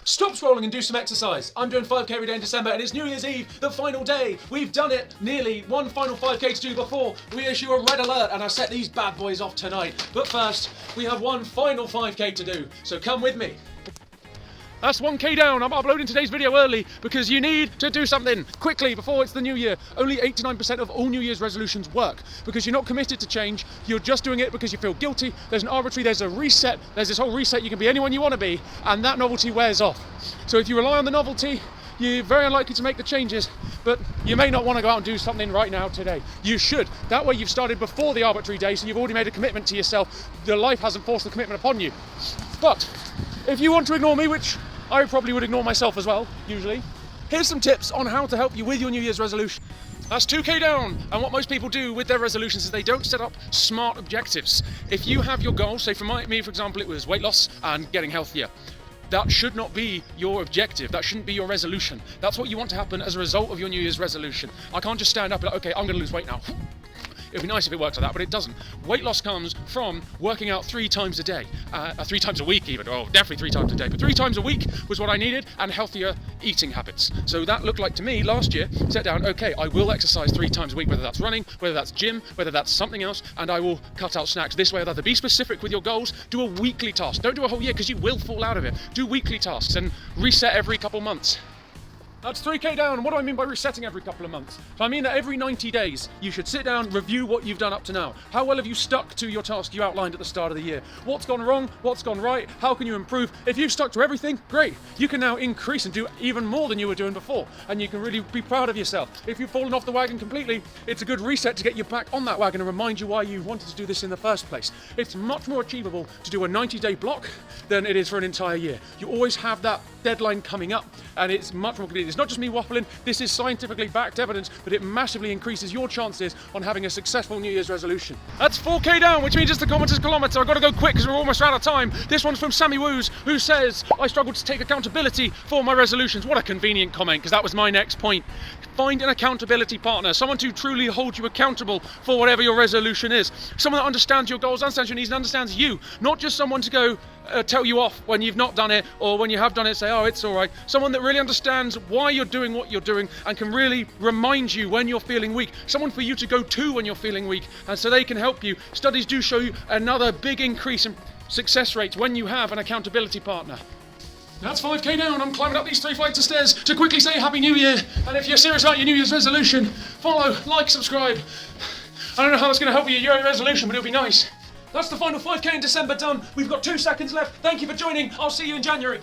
Stop scrolling and do some exercise. I'm doing 5k every day in December and it's New Year's Eve, the final day. We've done it, nearly one final 5k to do before we issue a red alert and I set these bad boys off tonight. But first, we have one final 5k to do, so come with me. That's 1k down. I'm uploading today's video early because you need to do something quickly before it's the new year. Only 8 to 9% of all New Year's resolutions work because you're not committed to change. You're just doing it because you feel guilty. There's a reset. There's this whole reset. You can be anyone you want to be, and that novelty wears off. So if you rely on the novelty, you're very unlikely to make the changes, but you may not want to go out and do something right now today. You should. That way you've started before the arbitrary day, so you've already made a commitment to yourself. Your life hasn't forced the commitment upon you. But if you want to ignore me, which I probably would ignore myself as well, usually, here's some tips on how to help you with your New Year's resolution. That's 2k down, and what most people do with their resolutions is they don't set up smart objectives. If you have your goal, say for me for example it was weight loss and getting healthier, that should not be your objective. That shouldn't be your resolution. That's what you want to happen as a result of your New Year's resolution. I can't just stand up and like, okay, I'm going to lose weight now. It would be nice if it worked like that, but it doesn't. Weight loss comes from working out 3 times a day, 3 times a week even, or definitely 3 times a day, but 3 times a week was what I needed, and healthier eating habits. So that looked like to me last year, set down, okay, I will exercise 3 times a week, whether that's running, whether that's gym, whether that's something else, and I will cut out snacks this way or that. Be specific with your goals, do a weekly task. Don't do a whole year because you will fall out of it. Do weekly tasks and reset every couple months. That's 3k down. What do I mean by resetting every couple of months? So I mean that every 90 days, you should sit down, review what you've done up to now. How well have you stuck to your task you outlined at the start of the year? What's gone wrong? What's gone right? How can you improve? If you've stuck to everything, great. You can now increase and do even more than you were doing before, and you can really be proud of yourself. If you've fallen off the wagon completely, it's a good reset to get you back on that wagon and remind you why you wanted to do this in the first place. It's much more achievable to do a 90-day block than it is for an entire year. You always have that deadline coming up, and it's much more convenient. It's not just me waffling, this is scientifically backed evidence, but it massively increases your chances on having a successful New Year's resolution. That's 4k down, which means it's the kilometres kilometre. I've got to go quick because we're almost out of time. This one's from Sammy Woos, who says, I struggle to take accountability for my resolutions. What a convenient comment, because that was my next point. Find an accountability partner, someone to truly hold you accountable for whatever your resolution is. Someone that understands your goals, understands your needs, and understands you. Not just someone to go tell you off when you've not done it, or when you have done it say, oh, it's all right. Someone that really understands why you're doing what you're doing and can really remind you when you're feeling weak. Someone for you to go to when you're feeling weak, and so they can help you. Studies do show you another big increase in success rates when you have an accountability partner. That's 5k down. I'm climbing up these 3 flights of stairs to quickly say Happy New Year. And if you're serious about your New Year's resolution, follow, like, subscribe. I don't know how that's going to help you your resolution, but it'll be nice. That's the final 5k in December done. We've got 2 seconds left. Thank you for joining. I'll see you in January.